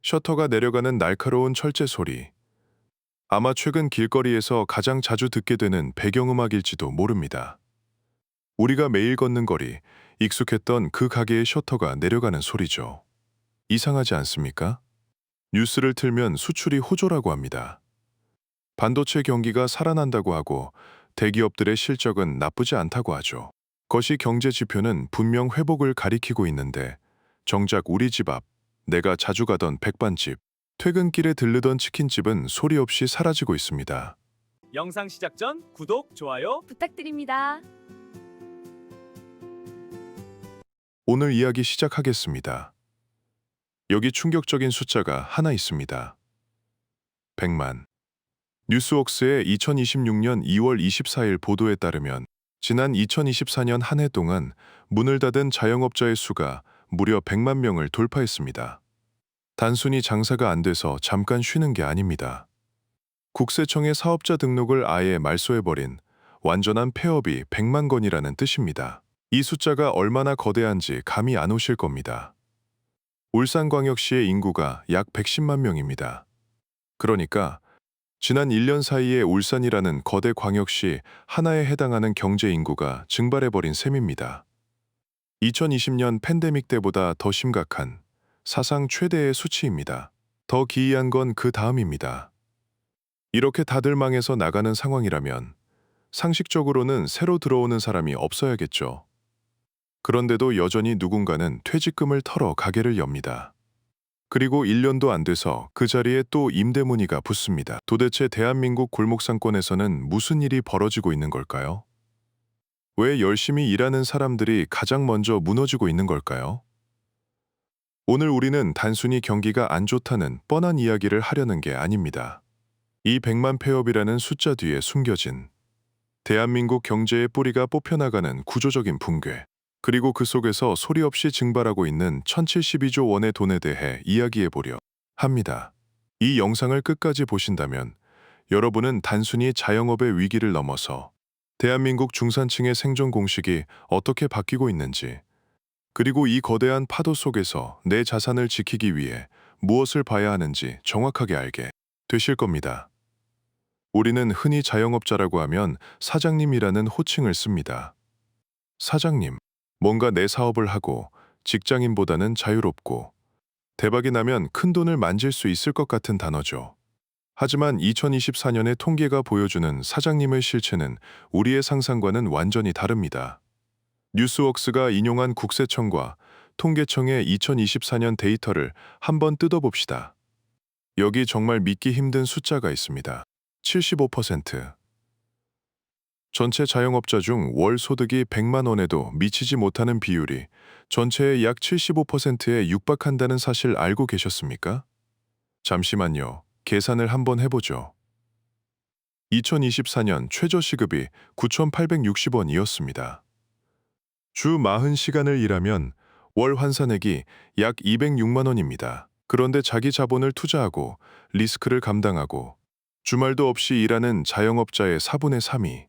셔터가 내려가는 날카로운 철제 소리. 아마 최근 길거리에서 가장 자주 듣게 되는 배경음악일지도 모릅니다. 우리가 매일 걷는 거리, 익숙했던 그 가게의 셔터가 내려가는 소리죠. 이상하지 않습니까? 뉴스를 틀면 수출이 호조라고 합니다. 반도체 경기가 살아난다고 하고 대기업들의 실적은 나쁘지 않다고 하죠. 거시 경제 지표는 분명 회복을 가리키고 있는데 정작 우리 집 앞, 내가 자주 가던 백반집, 퇴근길에 들르던 치킨집은 소리 없이 사라지고 있습니다. 영상 시작 전 구독, 좋아요 부탁드립니다. 오늘 이야기 시작하겠습니다. 여기 충격적인 숫자가 하나 있습니다. 100만. 뉴스웍스의 2026년 2월 24일 보도에 따르면 지난 2024년 한 해 동안 문을 닫은 자영업자의 수가 무려 100만 명을 돌파했습니다. 단순히 장사가 안 돼서 잠깐 쉬는 게 아닙니다. 국세청의 사업자 등록을 아예 말소해버린 완전한 폐업이 100만 건이라는 뜻입니다. 이 숫자가 얼마나 거대한지 감이 안 오실 겁니다. 울산광역시의 인구가 약 110만 명입니다. 그러니까 지난 1년 사이에 울산이라는 거대 광역시 하나에 해당하는 경제 인구가 증발해버린 셈입니다. 2020년 팬데믹 때보다 더 심각한 사상 최대의 수치입니다. 더 기이한 건 그 다음입니다. 이렇게 다들 망해서 나가는 상황이라면 상식적으로는 새로 들어오는 사람이 없어야겠죠. 그런데도 여전히 누군가는 퇴직금을 털어 가게를 엽니다. 그리고 1년도 안 돼서 그 자리에 또 임대 문의가 붙습니다. 도대체 대한민국 골목상권에서는 무슨 일이 벌어지고 있는 걸까요? 왜 열심히 일하는 사람들이 가장 먼저 무너지고 있는 걸까요? 오늘 우리는 단순히 경기가 안 좋다는 뻔한 이야기를 하려는 게 아닙니다. 이 100만 폐업이라는 숫자 뒤에 숨겨진 대한민국 경제의 뿌리가 뽑혀나가는 구조적인 붕괴, 그리고 그 속에서 소리 없이 증발하고 있는 1072조 원의 돈에 대해 이야기해보려 합니다. 이 영상을 끝까지 보신다면 여러분은 단순히 자영업의 위기를 넘어서 대한민국 중산층의 생존 공식이 어떻게 바뀌고 있는지, 그리고 이 거대한 파도 속에서 내 자산을 지키기 위해 무엇을 봐야 하는지 정확하게 알게 되실 겁니다. 우리는 흔히 자영업자라고 하면 사장님이라는 호칭을 씁니다. 사장님, 뭔가 내 사업을 하고 직장인보다는 자유롭고 대박이 나면 큰 돈을 만질 수 있을 것 같은 단어죠. 하지만 2024년의 통계가 보여주는 사장님의 실체는 우리의 상상과는 완전히 다릅니다. 뉴스웍스가 인용한 국세청과 통계청의 2024년 데이터를 한번 뜯어봅시다. 여기 정말 믿기 힘든 숫자가 있습니다. 75%. 전체 자영업자 중 월 소득이 100만 원에도 미치지 못하는 비율이 전체의 약 75%에 육박한다는 사실 알고 계셨습니까? 잠시만요. 계산을 한번 해보죠. 2024년 최저시급이 9,860원이었습니다. 주 40시간을 일하면 월 환산액이 약 206만 원입니다. 그런데 자기 자본을 투자하고 리스크를 감당하고 주말도 없이 일하는 자영업자의 4분의 3이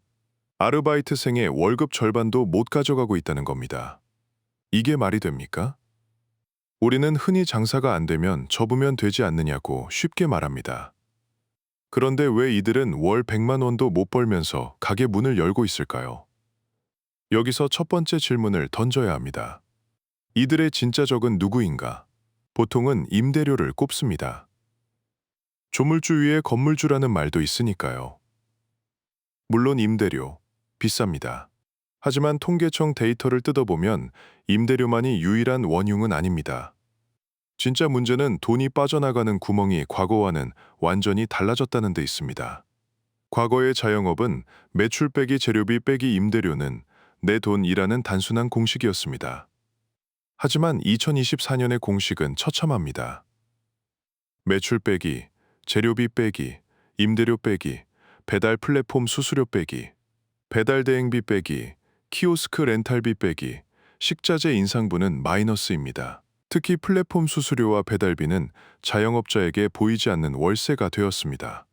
아르바이트생의 월급 절반도 못 가져가고 있다는 겁니다. 이게 말이 됩니까? 우리는 흔히 장사가 안 되면 접으면 되지 않느냐고 쉽게 말합니다. 그런데 왜 이들은 월 100만 원도 못 벌면서 가게 문을 열고 있을까요? 여기서 첫 번째 질문을 던져야 합니다. 이들의 진짜 적은 누구인가? 보통은 임대료를 꼽습니다. 조물주 위에 건물주라는 말도 있으니까요. 물론 임대료 비쌉니다. 하지만 통계청 데이터를 뜯어보면 임대료만이 유일한 원흉은 아닙니다. 진짜 문제는 돈이 빠져나가는 구멍이 과거와는 완전히 달라졌다는 데 있습니다. 과거의 자영업은 매출 빼기 재료비 빼기 임대료는 내 돈이라는 단순한 공식이었습니다. 하지만 2024년의 공식은 처참합니다. 매출 빼기, 재료비 빼기, 임대료 빼기, 배달 플랫폼 수수료 빼기, 배달 대행비 빼기, 키오스크 렌탈비 빼기, 식자재 인상분은 마이너스입니다. 특히 플랫폼 수수료와 배달비는 자영업자에게 보이지 않는 월세가 되었습니다.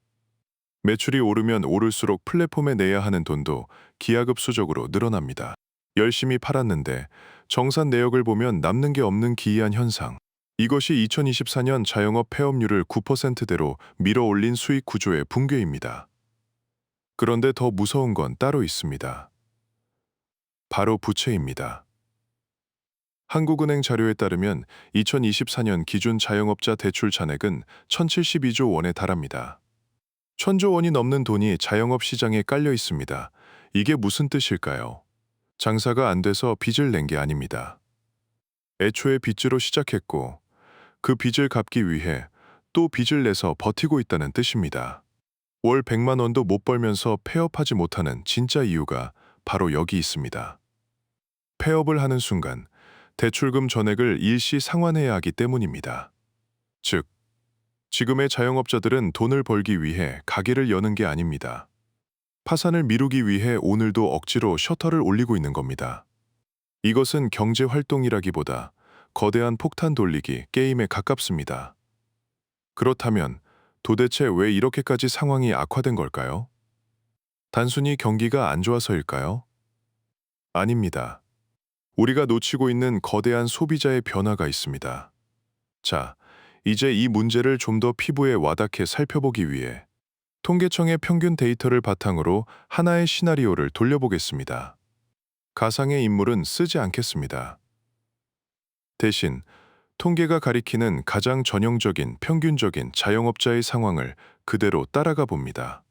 매출이 오르면 오를수록 플랫폼에 내야 하는 돈도 기하급수적으로 늘어납니다. 열심히 팔았는데 정산 내역을 보면 남는 게 없는 기이한 현상. 이것이 2024년 자영업 폐업률을 9%대로 밀어올린 수익 구조의 붕괴입니다. 그런데 더 무서운 건 따로 있습니다. 바로 부채입니다. 한국은행 자료에 따르면 2024년 기준 자영업자 대출 잔액은 1,072조 원에 달합니다. 1,000조 원이 넘는 돈이 자영업 시장에 깔려 있습니다. 이게 무슨 뜻일까요? 장사가 안 돼서 빚을 낸 게 아닙니다. 애초에 빚으로 시작했고 그 빚을 갚기 위해 또 빚을 내서 버티고 있다는 뜻입니다. 월 100만 원도 못 벌면서 폐업하지 못하는 진짜 이유가 바로 여기 있습니다. 폐업을 하는 순간 대출금 전액을 일시 상환해야 하기 때문입니다. 즉, 지금의 자영업자들은 돈을 벌기 위해 가게를 여는 게 아닙니다. 파산을 미루기 위해 오늘도 억지로 셔터를 올리고 있는 겁니다. 이것은 경제 활동이라기보다 거대한 폭탄 돌리기 게임에 가깝습니다. 그렇다면 도대체 왜 이렇게까지 상황이 악화된 걸까요? 단순히 경기가 안 좋아서일까요? 아닙니다. 우리가 놓치고 있는 거대한 소비자의 변화가 있습니다. 자, 이제 이 문제를 좀 더 피부에 와닿게 살펴보기 위해 통계청의 평균 데이터를 바탕으로 하나의 시나리오를 돌려보겠습니다. 가상의 인물은 쓰지 않겠습니다. 대신 통계가 가리키는 가장 전형적인 평균적인 자영업자의 상황을 그대로 따라가 봅니다.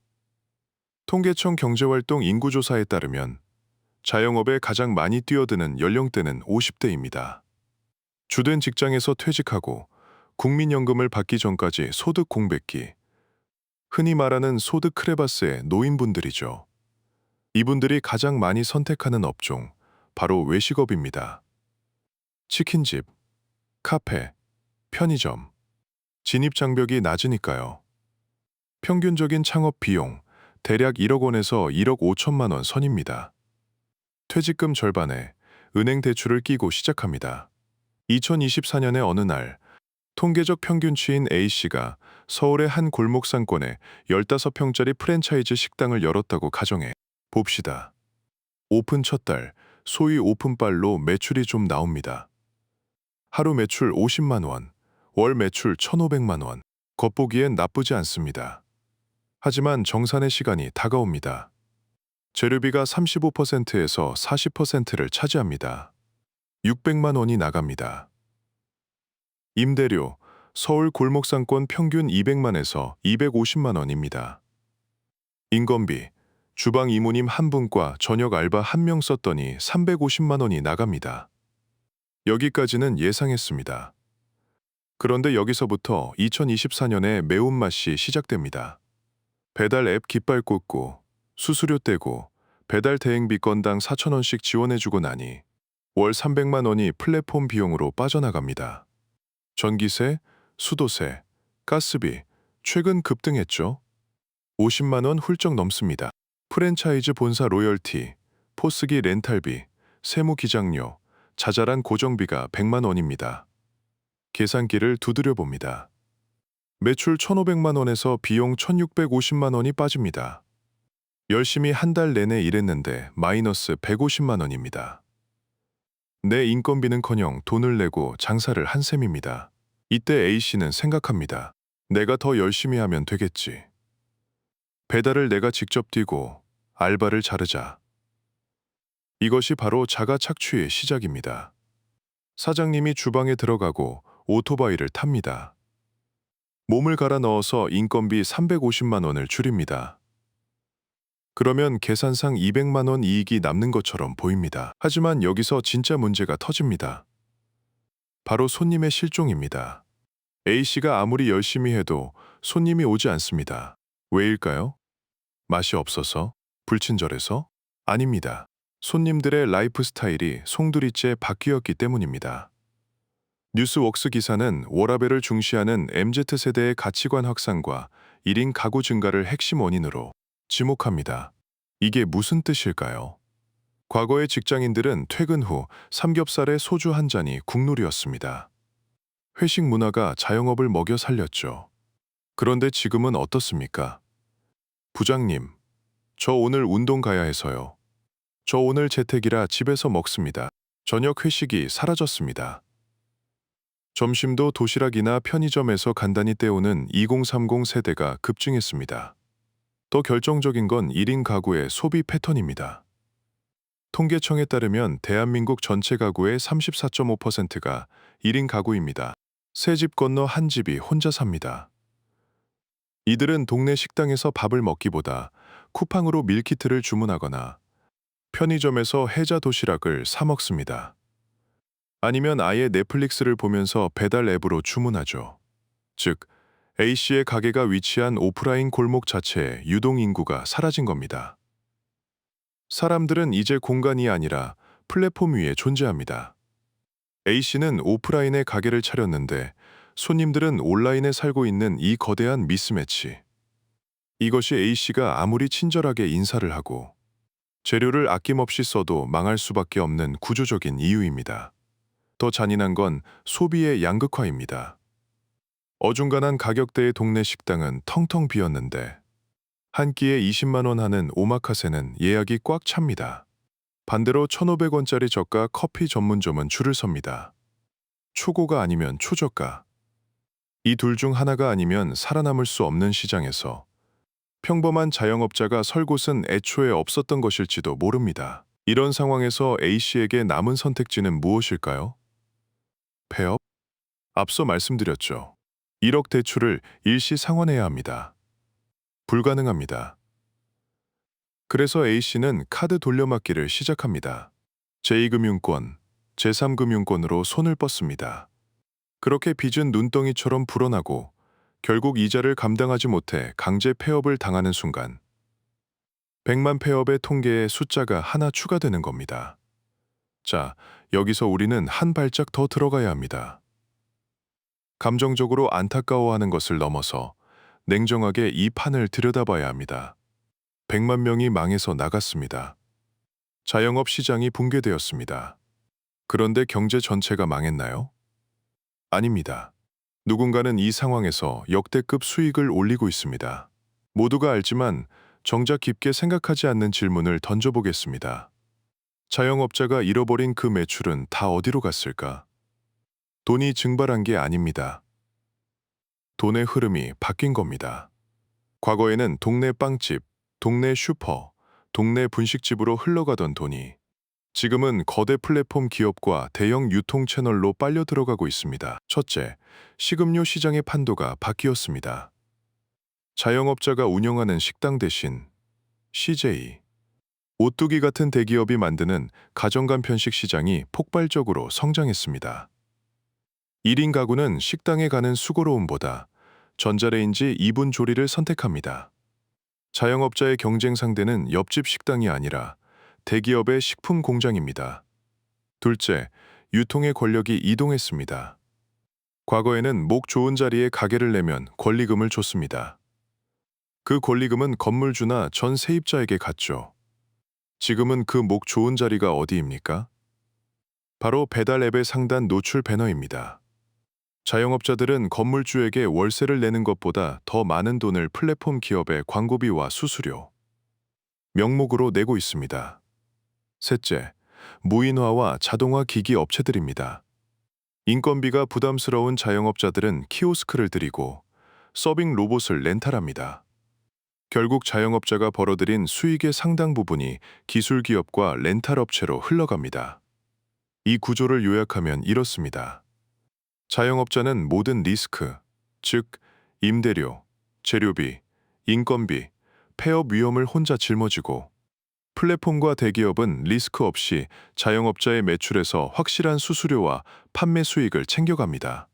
통계청 경제활동 인구조사에 따르면 자영업에 가장 많이 뛰어드는 연령대는 50대입니다. 주된 직장에서 퇴직하고 국민연금을 받기 전까지 소득 공백기, 흔히 말하는 소득 크레바스의 노인분들이죠. 이분들이 가장 많이 선택하는 업종, 바로 외식업입니다. 치킨집, 카페, 편의점. 진입장벽이 낮으니까요. 평균적인 창업 비용, 대략 1억 원에서 1억 5천만 원 선입니다. 퇴직금 절반에 은행 대출을 끼고 시작합니다. 2024년의 어느 날, 통계적 평균치인 A씨가 서울의 한 골목 상권에 15평짜리 프랜차이즈 식당을 열었다고 가정해 봅시다. 오픈 첫 달, 소위 오픈빨로 매출이 좀 나옵니다. 하루 매출 50만 원, 월 매출 1,500만 원. 겉보기엔 나쁘지 않습니다. 하지만 정산의 시간이 다가옵니다. 재료비가 35%에서 40%를 차지합니다. 600만 원이 나갑니다. 임대료, 서울 골목상권 평균 200만에서 250만 원입니다. 인건비, 주방 이모님 한 분과 저녁 알바 한 명 썼더니 350만 원이 나갑니다. 여기까지는 예상했습니다. 그런데 여기서부터 2024년에 매운맛이 시작됩니다. 배달 앱 깃발 꽂고 수수료 떼고 배달 대행비 건당 4,000원씩 지원해주고 나니 월 300만 원이 플랫폼 비용으로 빠져나갑니다. 전기세, 수도세, 가스비 최근 급등했죠. 50만 원 훌쩍 넘습니다. 프랜차이즈 본사 로열티, 포스기 렌탈비, 세무 기장료, 자잘한 고정비가 100만 원입니다. 계산기를 두드려 봅니다. 매출 1,500만 원에서 비용 1,650만 원이 빠집니다. 열심히 한 달 내내 일했는데 마이너스 150만 원입니다. 내 인건비는커녕 돈을 내고 장사를 한 셈입니다. 이때 A씨는 생각합니다. 내가 더 열심히 하면 되겠지. 배달을 내가 직접 뛰고 알바를 자르자. 이것이 바로 자가 착취의 시작입니다. 사장님이 주방에 들어가고 오토바이를 탑니다. 몸을 갈아 넣어서 인건비 350만 원을 줄입니다. 그러면 계산상 200만 원 이익이 남는 것처럼 보입니다. 하지만 여기서 진짜 문제가 터집니다. 바로 손님의 실종입니다. A씨가 아무리 열심히 해도 손님이 오지 않습니다. 왜일까요? 맛이 없어서? 불친절해서? 아닙니다. 손님들의 라이프 스타일이 송두리째 바뀌었기 때문입니다. 뉴스웍스 기사는 워라밸을 중시하는 MZ세대의 가치관 확산과 1인 가구 증가를 핵심 원인으로 지목합니다. 이게 무슨 뜻일까요? 과거의 직장인들은 퇴근 후 삼겹살에 소주 한 잔이 국룰이었습니다. 회식 문화가 자영업을 먹여 살렸죠. 그런데 지금은 어떻습니까? 부장님, 저 오늘 운동 가야 해서요. 저 오늘 재택이라 집에서 먹습니다. 저녁 회식이 사라졌습니다. 점심도 도시락이나 편의점에서 간단히 때우는 2030 세대가 급증했습니다. 더 결정적인 건 1인 가구의 소비 패턴입니다. 통계청에 따르면 대한민국 전체 가구의 34.5%가 1인 가구입니다. 새 집 건너 한 집이 혼자 삽니다. 이들은 동네 식당에서 밥을 먹기보다 쿠팡으로 밀키트를 주문하거나 편의점에서 해자 도시락을 사 먹습니다. 아니면 아예 넷플릭스를 보면서 배달 앱으로 주문하죠. 즉, A씨의 가게가 위치한 오프라인 골목 자체에 유동 인구가 사라진 겁니다. 사람들은 이제 공간이 아니라 플랫폼 위에 존재합니다. A씨는 오프라인에 가게를 차렸는데 손님들은 온라인에 살고 있는 이 거대한 미스매치. 이것이 A씨가 아무리 친절하게 인사를 하고 재료를 아낌없이 써도 망할 수밖에 없는 구조적인 이유입니다. 더 잔인한 건 소비의 양극화입니다. 어중간한 가격대의 동네 식당은 텅텅 비었는데 한 끼에 20만 원 하는 오마카세는 예약이 꽉 찹니다. 반대로 1,500원짜리 저가 커피 전문점은 줄을 섭니다. 초고가 아니면 초저가. 이 둘 중 하나가 아니면 살아남을 수 없는 시장에서 평범한 자영업자가 설 곳은 애초에 없었던 것일지도 모릅니다. 이런 상황에서 A씨에게 남은 선택지는 무엇일까요? 폐업? 앞서 말씀드렸죠. 1억 대출을 일시 상환해야 합니다. 불가능합니다. 그래서 A씨는 카드 돌려막기를 시작합니다. 제2금융권, 제3금융권으로 손을 뻗습니다. 그렇게 빚은 눈덩이처럼 불어나고 결국 이자를 감당하지 못해 강제 폐업을 당하는 순간 100만 폐업의 통계에 숫자가 하나 추가되는 겁니다. 자, 여기서 우리는 한 발짝 더 들어가야 합니다. 감정적으로 안타까워하는 것을 넘어서 냉정하게 이 판을 들여다봐야 합니다. 100만 명이 망해서 나갔습니다. 자영업 시장이 붕괴되었습니다. 그런데 경제 전체가 망했나요? 아닙니다. 누군가는 이 상황에서 역대급 수익을 올리고 있습니다. 모두가 알지만 정작 깊게 생각하지 않는 질문을 던져보겠습니다. 자영업자가 잃어버린 그 매출은 다 어디로 갔을까? 돈이 증발한 게 아닙니다. 돈의 흐름이 바뀐 겁니다. 과거에는 동네 빵집, 동네 슈퍼, 동네 분식집으로 흘러가던 돈이 지금은 거대 플랫폼 기업과 대형 유통 채널로 빨려 들어가고 있습니다. 첫째, 식음료 시장의 판도가 바뀌었습니다. 자영업자가 운영하는 식당 대신 CJ, 오뚜기 같은 대기업이 만드는 가정간 편식 시장이 폭발적으로 성장했습니다. 1인 가구는 식당에 가는 수고로움보다 전자레인지 2분 조리를 선택합니다. 자영업자의 경쟁 상대는 옆집 식당이 아니라 대기업의 식품 공장입니다. 둘째, 유통의 권력이 이동했습니다. 과거에는 목 좋은 자리에 가게를 내면 권리금을 줬습니다. 그 권리금은 건물주나 전 세입자에게 갔죠. 지금은 그 목 좋은 자리가 어디입니까? 바로 배달 앱의 상단 노출 배너입니다. 자영업자들은 건물주에게 월세를 내는 것보다 더 많은 돈을 플랫폼 기업의 광고비와 수수료, 명목으로 내고 있습니다. 셋째, 무인화와 자동화 기기 업체들입니다. 인건비가 부담스러운 자영업자들은 키오스크를 들이고 서빙 로봇을 렌탈합니다. 결국 자영업자가 벌어들인 수익의 상당 부분이 기술기업과 렌탈업체로 흘러갑니다. 이 구조를 요약하면 이렇습니다. 자영업자는 모든 리스크, 즉 임대료, 재료비, 인건비, 폐업 위험을 혼자 짊어지고 플랫폼과 대기업은 리스크 없이 자영업자의 매출에서 확실한 수수료와 판매 수익을 챙겨갑니다.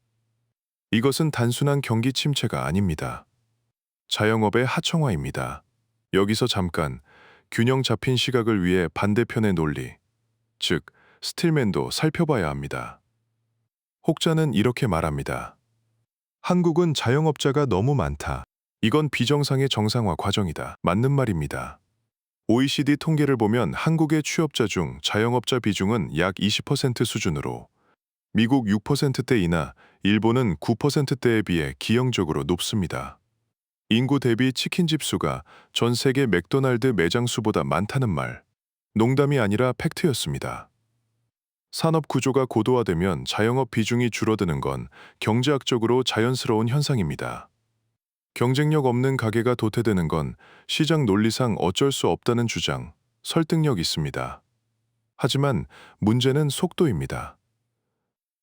이것은 단순한 경기 침체가 아닙니다. 자영업의 하청화입니다. 여기서 잠깐 균형 잡힌 시각을 위해 반대편의 논리, 즉 스틸맨도 살펴봐야 합니다. 혹자는 이렇게 말합니다. 한국은 자영업자가 너무 많다. 이건 비정상의 정상화 과정이다. 맞는 말입니다. OECD 통계를 보면 한국의 취업자 중 자영업자 비중은 약 20% 수준으로 미국 6%대이나 일본은 9%대에 비해 기형적으로 높습니다. 인구 대비 치킨집 수가 전 세계 맥도날드 매장 수보다 많다는 말, 농담이 아니라 팩트였습니다. 산업 구조가 고도화되면 자영업 비중이 줄어드는 건 경제학적으로 자연스러운 현상입니다. 경쟁력 없는 가게가 도태되는 건 시장 논리상 어쩔 수 없다는 주장, 설득력 있습니다. 하지만 문제는 속도입니다.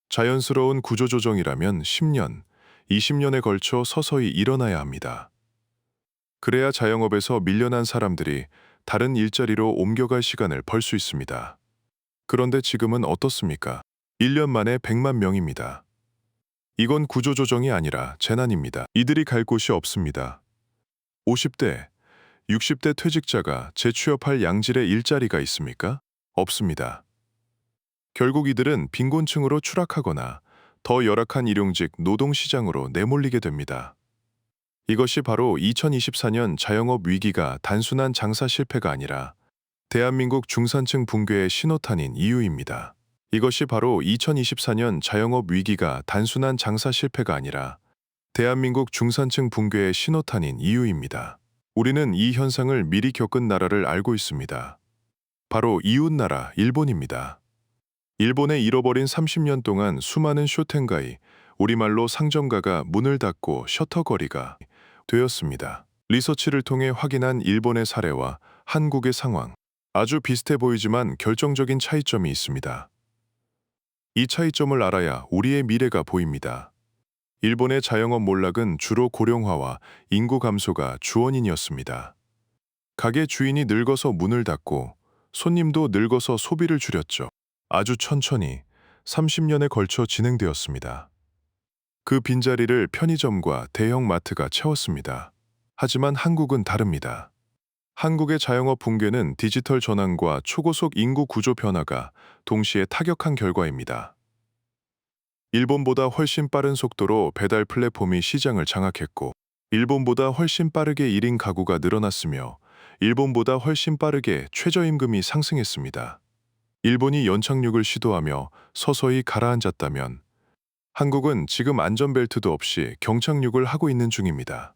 자연스러운 구조조정이라면 10년, 20년에 걸쳐 서서히 일어나야 합니다. 그래야 자영업에서 밀려난 사람들이 다른 일자리로 옮겨갈 시간을 벌 수 있습니다. 그런데 지금은 어떻습니까? 1년 만에 100만 명입니다. 이건 구조조정이 아니라 재난입니다. 이들이 갈 곳이 없습니다. 50대, 60대 퇴직자가 재취업할 양질의 일자리가 있습니까? 없습니다. 결국 이들은 빈곤층으로 추락하거나 더 열악한 일용직 노동시장으로 내몰리게 됩니다. 이것이 바로 2024년 자영업 위기가 단순한 장사 실패가 아니라 대한민국 중산층 붕괴의 신호탄인 이유입니다. 이것이 바로 2024년 자영업 위기가 단순한 장사 실패가 아니라 대한민국 중산층 붕괴의 신호탄인 이유입니다. 우리는 이 현상을 미리 겪은 나라를 알고 있습니다. 바로 이웃나라 일본입니다. 일본의 잃어버린 30년 동안 수많은 쇼텐가이, 우리말로 상점가가 문을 닫고 셔터거리가 되었습니다. 리서치를 통해 확인한 일본의 사례와 한국의 상황, 아주 비슷해 보이지만 결정적인 차이점이 있습니다. 이 차이점을 알아야 우리의 미래가 보입니다. 일본의 자영업 몰락은 주로 고령화와 인구 감소가 주원인이었습니다. 가게 주인이 늙어서 문을 닫고 손님도 늙어서 소비를 줄였죠. 아주 천천히 30년에 걸쳐 진행되었습니다. 그 빈자리를 편의점과 대형 마트가 채웠습니다. 하지만 한국은 다릅니다. 한국의 자영업 붕괴는 디지털 전환과 초고속 인구 구조 변화가 동시에 타격한 결과입니다. 일본보다 훨씬 빠른 속도로 배달 플랫폼이 시장을 장악했고, 일본보다 훨씬 빠르게 1인 가구가 늘어났으며, 일본보다 훨씬 빠르게 최저임금이 상승했습니다. 일본이 연착륙을 시도하며 서서히 가라앉았다면, 한국은 지금 안전벨트도 없이 경착륙을 하고 있는 중입니다.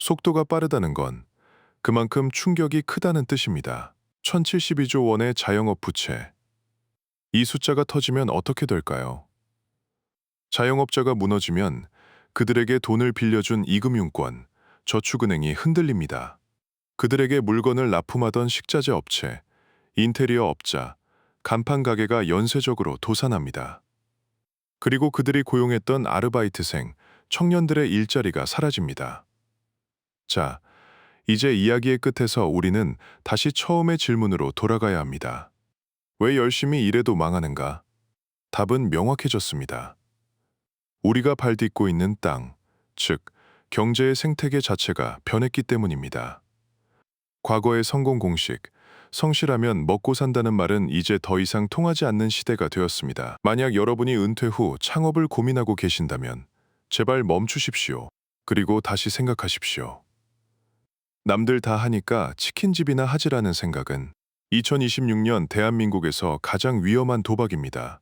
속도가 빠르다는 건 그만큼 충격이 크다는 뜻입니다. 1072조 원의 자영업 부채. 이 숫자가 터지면 어떻게 될까요? 자영업자가 무너지면 그들에게 돈을 빌려준 이금융권, 저축은행이 흔들립니다. 그들에게 물건을 납품하던 식자재 업체, 인테리어 업자, 간판 가게가 연쇄적으로 도산합니다. 그리고 그들이 고용했던 아르바이트생, 청년들의 일자리가 사라집니다. 자, 이제 이야기의 끝에서 우리는 다시 처음의 질문으로 돌아가야 합니다. 왜 열심히 일해도 망하는가? 답은 명확해졌습니다. 우리가 발딛고 있는 땅, 즉 경제의 생태계 자체가 변했기 때문입니다. 과거의 성공 공식, 성실하면 먹고 산다는 말은 이제 더 이상 통하지 않는 시대가 되었습니다. 만약 여러분이 은퇴 후 창업을 고민하고 계신다면 제발 멈추십시오. 그리고 다시 생각하십시오. 남들 다 하니까 치킨집이나 하지라는 생각은 2026년 대한민국에서 가장 위험한 도박입니다.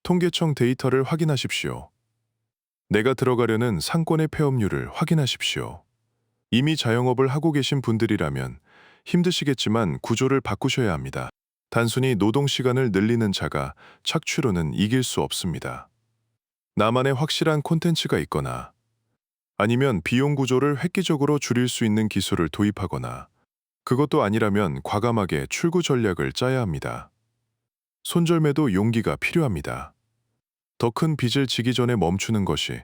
통계청 데이터를 확인하십시오. 내가 들어가려는 상권의 폐업률을 확인하십시오. 이미 자영업을 하고 계신 분들이라면 힘드시겠지만 구조를 바꾸셔야 합니다. 단순히 노동 시간을 늘리는 자가 착취로는 이길 수 없습니다. 나만의 확실한 콘텐츠가 있거나 아니면 비용 구조를 획기적으로 줄일 수 있는 기술을 도입하거나 그것도 아니라면 과감하게 출구 전략을 짜야 합니다. 손절매도 용기가 필요합니다. 더 큰 빚을 지기 전에 멈추는 것이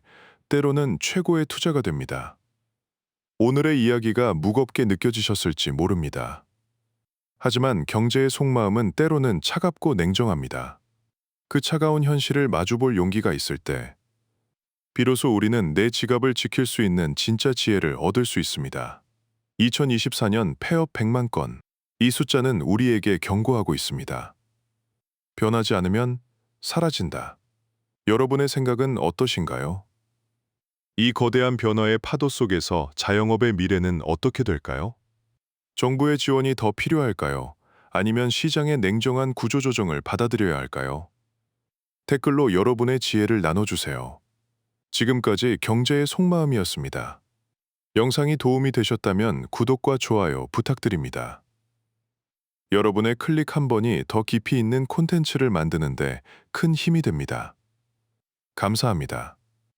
때로는 최고의 투자가 됩니다. 오늘의 이야기가 무겁게 느껴지셨을지 모릅니다. 하지만 경제의 속마음은 때로는 차갑고 냉정합니다. 그 차가운 현실을 마주볼 용기가 있을 때 비로소 우리는 내 지갑을 지킬 수 있는 진짜 지혜를 얻을 수 있습니다. 2024년 폐업 100만 건. 이 숫자는 우리에게 경고하고 있습니다. 변하지 않으면 사라진다. 여러분의 생각은 어떠신가요? 이 거대한 변화의 파도 속에서 자영업의 미래는 어떻게 될까요? 정부의 지원이 더 필요할까요? 아니면 시장의 냉정한 구조조정을 받아들여야 할까요? 댓글로 여러분의 지혜를 나눠주세요. 지금까지 경제의 속마음이었습니다. 영상이 도움이 되셨다면 구독과 좋아요 부탁드립니다. 여러분의 클릭 한 번이 더 깊이 있는 콘텐츠를 만드는데 큰 힘이 됩니다. 감사합니다.